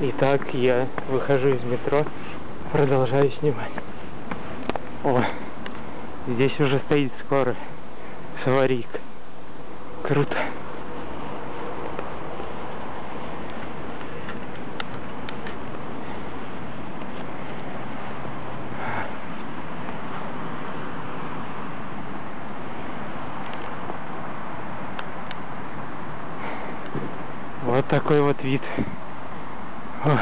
Итак, я выхожу из метро, продолжаю снимать. О, здесь уже стоит скорая с аварийкой. Круто. Вот такой вот вид. О.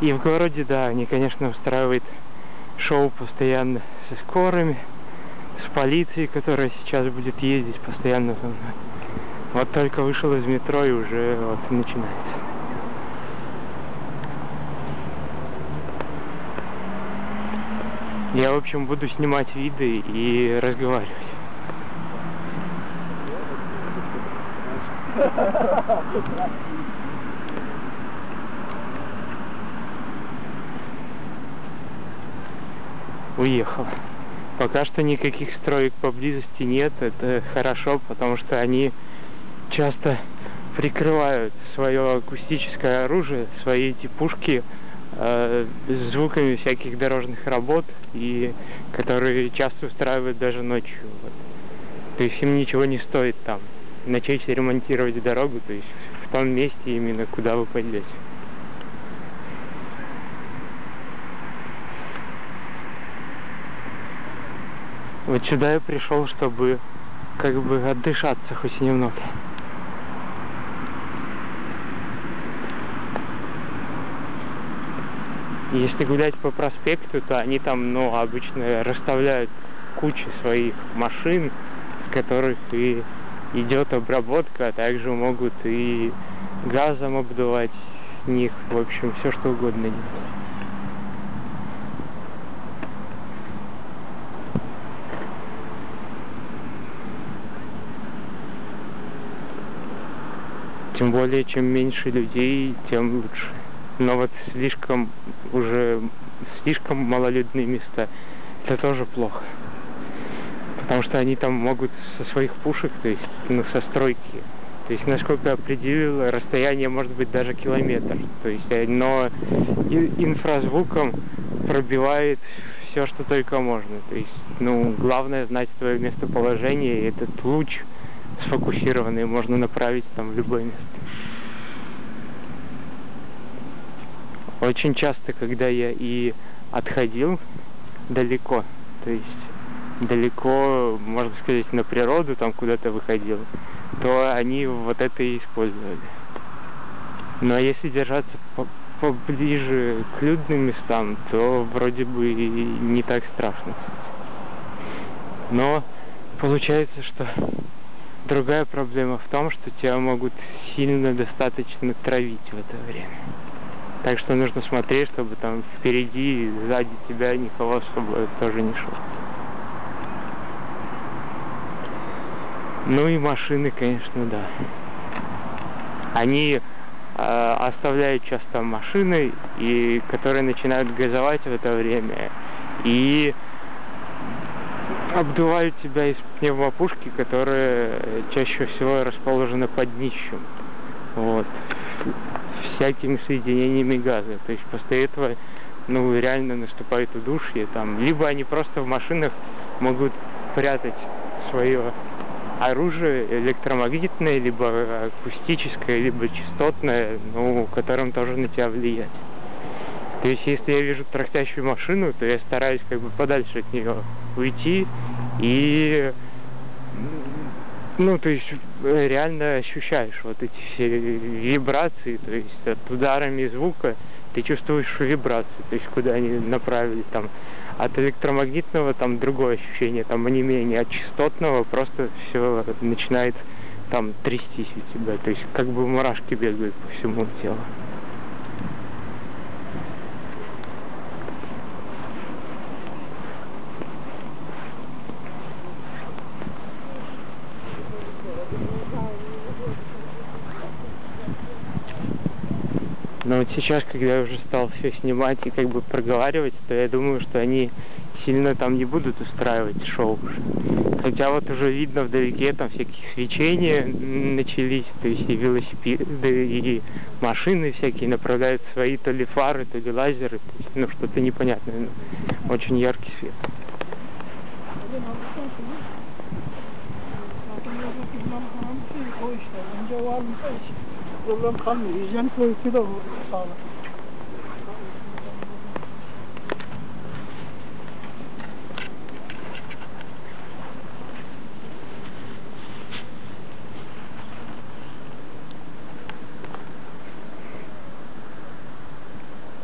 И в городе, да, они, конечно, устраивают шоу постоянно со скорыми, с полицией, которая сейчас будет ездить постоянно со мной. Вот только вышел из метро и уже вот начинается. Я, в общем, буду снимать виды и разговаривать. Уехал. Пока что никаких строек поблизости нет. Это хорошо, потому что они часто прикрывают свое акустическое оружие, свои эти пушки звуками всяких дорожных работ, и которые часто устраивают даже ночью. Вот. То есть им ничего не стоит там начать ремонтировать дорогу, то есть в том месте именно, куда вы пойдете. Вот сюда я пришел, чтобы как бы отдышаться хоть немного. Если гулять по проспекту, то они там, ну, обычно расставляют кучу своих машин, с которых и идет обработка, а также могут и газом обдувать с них, в общем, все что угодно делать. Тем более, чем меньше людей, тем лучше. Но вот слишком малолюдные места, это тоже плохо. Потому что они там могут со своих пушек, то есть, ну, со стройки. То есть, насколько я определил, расстояние может быть даже километр. То есть, но инфразвуком пробивает все, что только можно. То есть, ну, главное знать свое местоположение, и этот луч сфокусированный можно направить там в любое место. Очень часто, когда я и отходил далеко, то есть далеко, можно сказать, на природу, там куда-то выходил, то они вот это и использовали. Но если держаться поближе к людным местам, то вроде бы не так страшно. Но получается, что другая проблема в том, что тебя могут сильно достаточно травить в это время. Так что нужно смотреть, чтобы там впереди и сзади тебя никого чтобы тоже не шло. Ну и машины, конечно, да. Они оставляют часто машины, и которые начинают газовать в это время, и обдувают тебя из пневмопушки, которые чаще всего расположены под днищем. Вот. Всякими соединениями газа. То есть после этого, ну, реально наступает удушье. Там, либо они просто в машинах могут прятать свое оружие электромагнитное, либо акустическое, либо частотное, ну, которым тоже на тебя влиять. То есть если я вижу трахтящую машину, то я стараюсь как бы подальше от нее уйти и, ну, то есть реально ощущаешь вот эти все вибрации, то есть от ударами звука ты чувствуешь вибрации, то есть куда они направили там. От электромагнитного там другое ощущение, там онемение, от частотного просто все начинает там трястись у тебя, то есть как бы мурашки бегают по всему телу. Но вот сейчас, когда я уже стал все снимать и как бы проговаривать, то я думаю, что они сильно там не будут устраивать шоу. Хотя вот уже видно вдалеке там всякие свечения начались, то есть и велосипеды, и машины всякие направляют свои то ли фары, то ли лазеры, то есть, ну что-то непонятное, но очень яркий свет.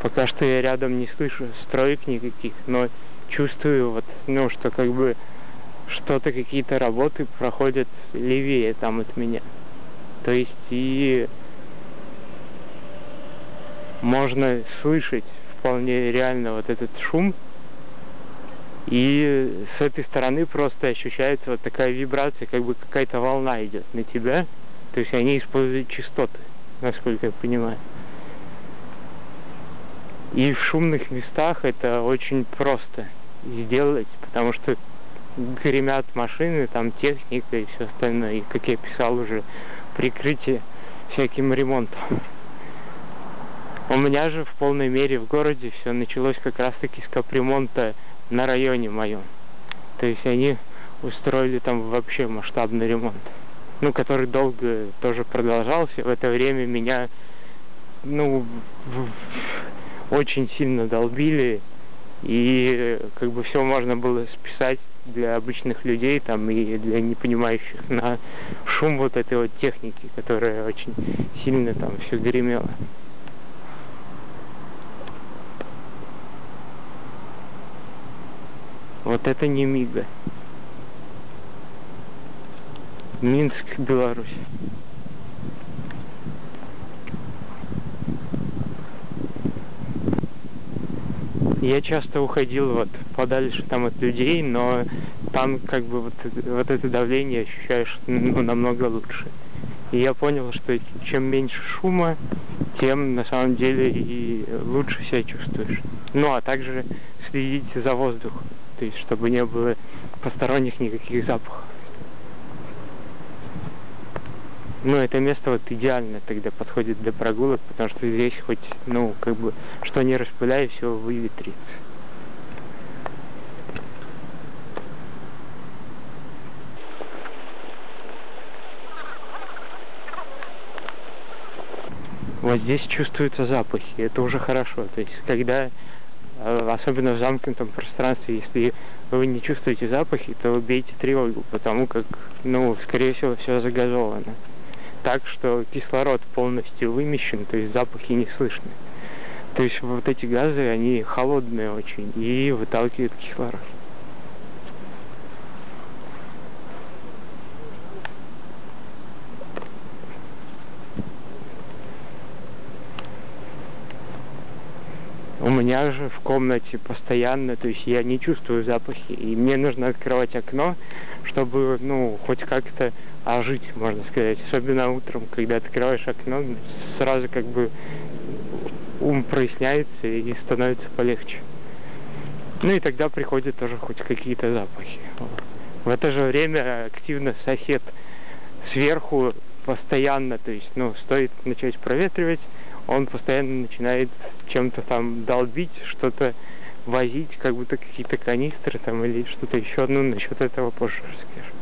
Пока что я рядом не слышу строек никаких, но чувствую вот, ну, что как бы что-то, какие-то работы проходят левее там от меня. То есть и можно слышать вполне реально вот этот шум, и с этой стороны просто ощущается вот такая вибрация, как бы какая-то волна идет на тебя. То есть они используют частоты, насколько я понимаю. И в шумных местах это очень просто сделать, потому что гремят машины, там техника и все остальное. И, как я писал уже, прикрытие всяким ремонтом. У меня же в полной мере в городе все началось как раз-таки с капремонта на районе моем. То есть они устроили там вообще масштабный ремонт. Ну, который долго тоже продолжался. В это время меня, ну, очень сильно долбили, и как бы все можно было списать для обычных людей там и для непонимающих на шум вот этой вот техники, которая очень сильно там все гремела. Вот это не Мига. Минск, Беларусь. Я часто уходил вот подальше там от людей, но там как бы вот это давление ощущаешь, ну, намного лучше. И я понял, что чем меньше шума, тем на самом деле и лучше себя чувствуешь. Ну, а также следить за воздухом, то есть чтобы не было посторонних никаких запахов. Ну, это место вот идеально тогда подходит для прогулок, потому что здесь хоть, ну, как бы, что не распыляй, все выветрится. Вот здесь чувствуются запахи, это уже хорошо. То есть, когда, особенно в замкнутом пространстве, если вы не чувствуете запахи, то бейте тревогу, потому как, ну, скорее всего, все загазовано. Так, что кислород полностью вымещен, то есть запахи не слышны. То есть вот эти газы, они холодные очень и выталкивают кислород. У меня же в комнате постоянно, то есть я не чувствую запахи, и мне нужно открывать окно, чтобы, ну, хоть как-то ожить, можно сказать. Особенно утром, когда открываешь окно, сразу как бы ум проясняется и становится полегче. Ну и тогда приходят тоже хоть какие-то запахи. В это же время активно сосед сверху постоянно, то есть, ну, стоит начать проветривать, он постоянно начинает чем-то там долбить, что-то возить, как будто какие-то канистры там или что-то еще. Ну, насчет этого позже расскажу.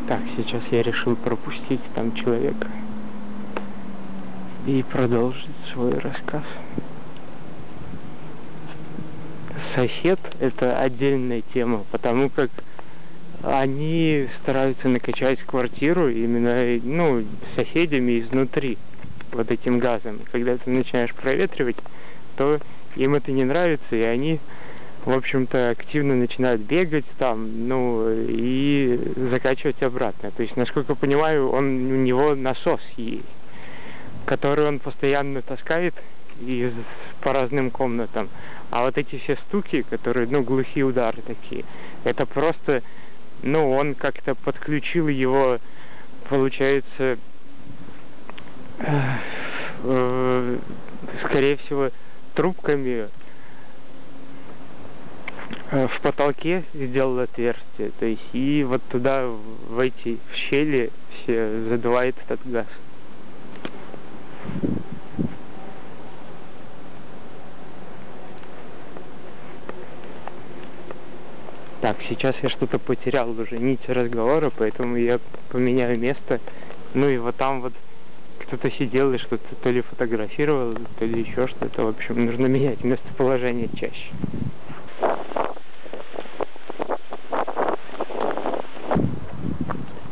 Так, сейчас я решил пропустить там человека и продолжить свой рассказ. Сосед – это отдельная тема, потому как они стараются накачать квартиру именно, ну, соседями изнутри, вот этим газом. Когда ты начинаешь проветривать, то им это не нравится, и они, в общем-то, активно начинают бегать там, ну, и закачивать обратно. То есть, насколько я понимаю, у него насос есть, который он постоянно таскает по разным комнатам. А вот эти все стуки, которые, ну, глухие удары такие, это просто, ну, он как-то подключил его получается, скорее всего, трубками в потолке сделал отверстие, то есть и вот туда, в эти щели все задувает этот газ. Так, сейчас я что-то потерял уже нить разговора, поэтому я поменяю место. Ну и вот там вот кто-то сидел и что-то то ли фотографировал, то ли еще что-то. В общем, нужно менять местоположение чаще.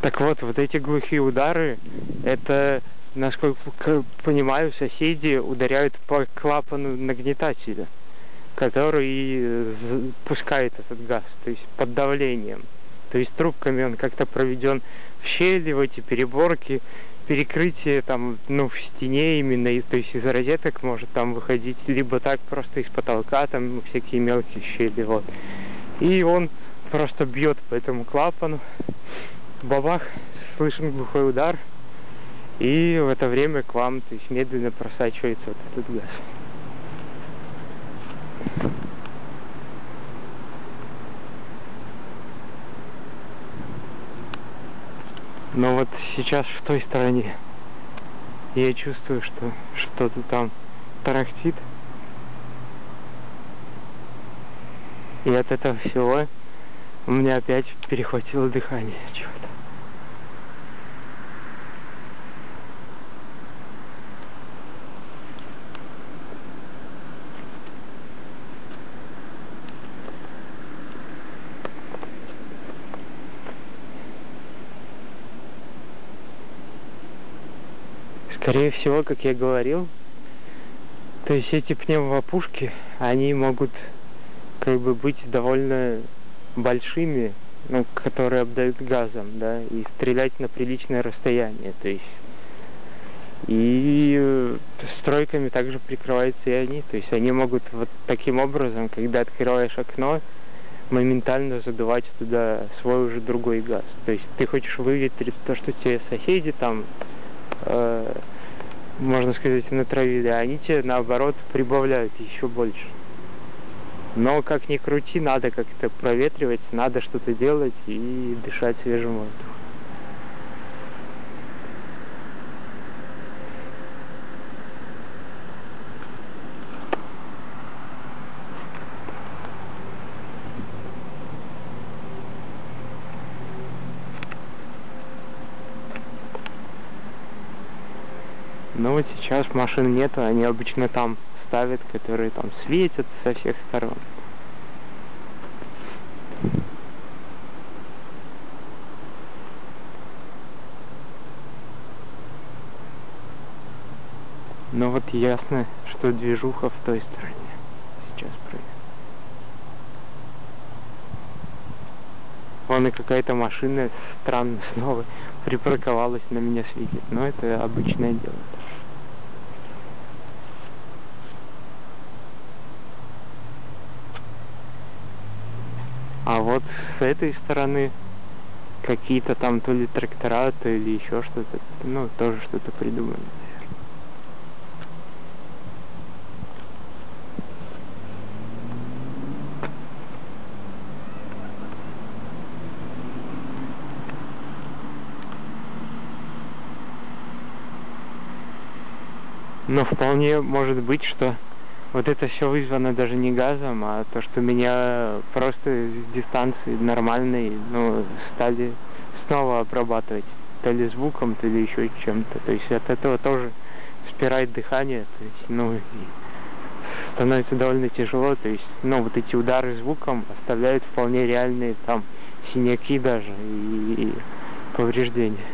Так вот, вот эти глухие удары, это, насколько понимаю, соседи ударяют по клапану нагнетателя, который пускает этот газ, то есть под давлением. То есть трубками он как-то проведен в щели, в эти переборки, перекрытие там, ну, в стене именно, и, то есть из розеток может там выходить, либо так просто из потолка, там всякие мелкие щели, вот. И он просто бьет по этому клапану, бабах, слышен глухой удар, и в это время к вам, то есть медленно просачивается вот этот газ. Но вот сейчас в той стороне я чувствую, что что-то там тарахтит. И от этого всего у меня опять перехватило дыхание чего-то. Скорее всего, как я говорил, то есть эти пневмопушки, они могут как бы быть довольно большими, ну, которые обдают газом, да, и стрелять на приличное расстояние, то есть и стройками также прикрываются и они, то есть они могут вот таким образом, когда открываешь окно, моментально задувать туда свой уже другой газ. То есть ты хочешь выветрить то, что тебе соседи там, можно сказать, натравили, а они тебе наоборот прибавляют еще больше. Но как ни крути, надо как-то проветривать, надо что-то делать и дышать свежим воздухом. Но вот сейчас машин нету, они обычно там ставят, которые там светят со всех сторон. Но вот ясно, что движуха в той стороне сейчас происходит. Вон и какая-то машина странно снова припарковалась, на меня светит. Но это обычное дело. А вот с этой стороны какие-то там то ли трактора, то ли еще что-то, ну, тоже что-то придумали, наверное. Но вполне может быть, что вот это все вызвано даже не газом, а то, что меня просто с дистанции нормальной, ну, стали снова обрабатывать, то ли звуком, то ли еще чем-то. То есть от этого тоже спирает дыхание, то есть, ну, и становится довольно тяжело. То есть, ну, вот эти удары звуком оставляют вполне реальные там синяки даже и повреждения.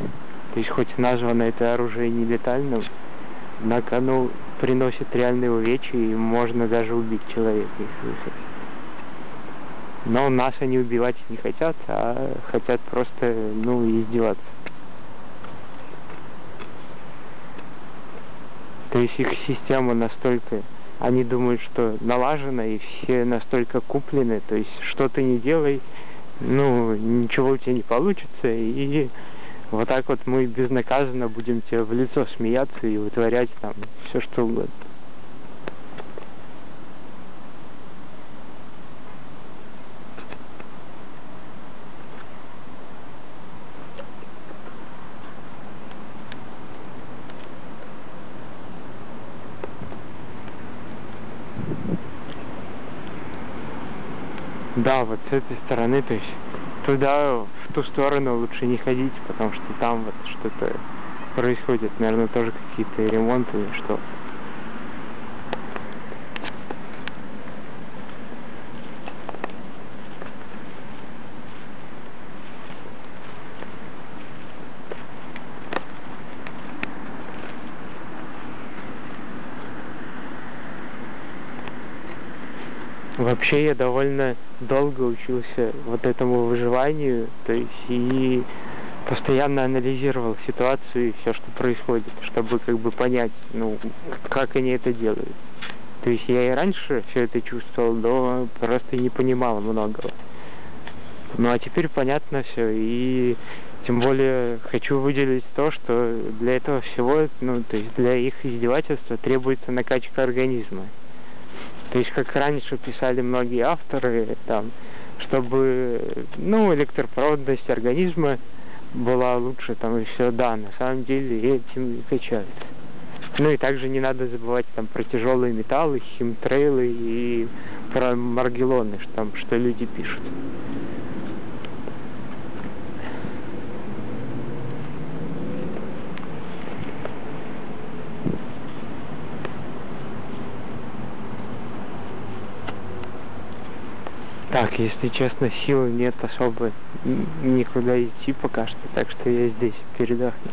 То есть хоть названо это оружие нелетальным, однако оно приносит реальные увечья, и можно даже убить человека, если вы хотите. Но нас они убивать не хотят, а хотят просто, ну, издеваться. То есть их система настолько, они думают, что налажена, и все настолько куплены, то есть что ты не делай, ну, ничего у тебя не получится, и Вот так вот мы безнаказанно будем тебе в лицо смеяться и вытворять там все что угодно. Да, вот с этой стороны, то есть туда, в ту сторону лучше не ходить, потому что там вот что-то происходит, наверное, тоже какие-то ремонты или что. Вообще я довольно долго учился вот этому выживанию, то есть и постоянно анализировал ситуацию и все, что происходит, чтобы как бы понять, ну, как они это делают. То есть я и раньше все это чувствовал, но просто не понимал многого. Ну а теперь понятно все, и тем более хочу выделить то, что для этого всего, ну, то есть для их издевательства требуется накачка организма. То есть, как раньше писали многие авторы, там, чтобы, ну, электропроводность организма была лучше, там, и все, да, на самом деле этим и качаются. Ну, и также не надо забывать, там, про тяжелые металлы, химтрейлы и про маргелоны, что люди пишут. Так, если честно, сил нет особо никуда идти пока что, так что я здесь передохну.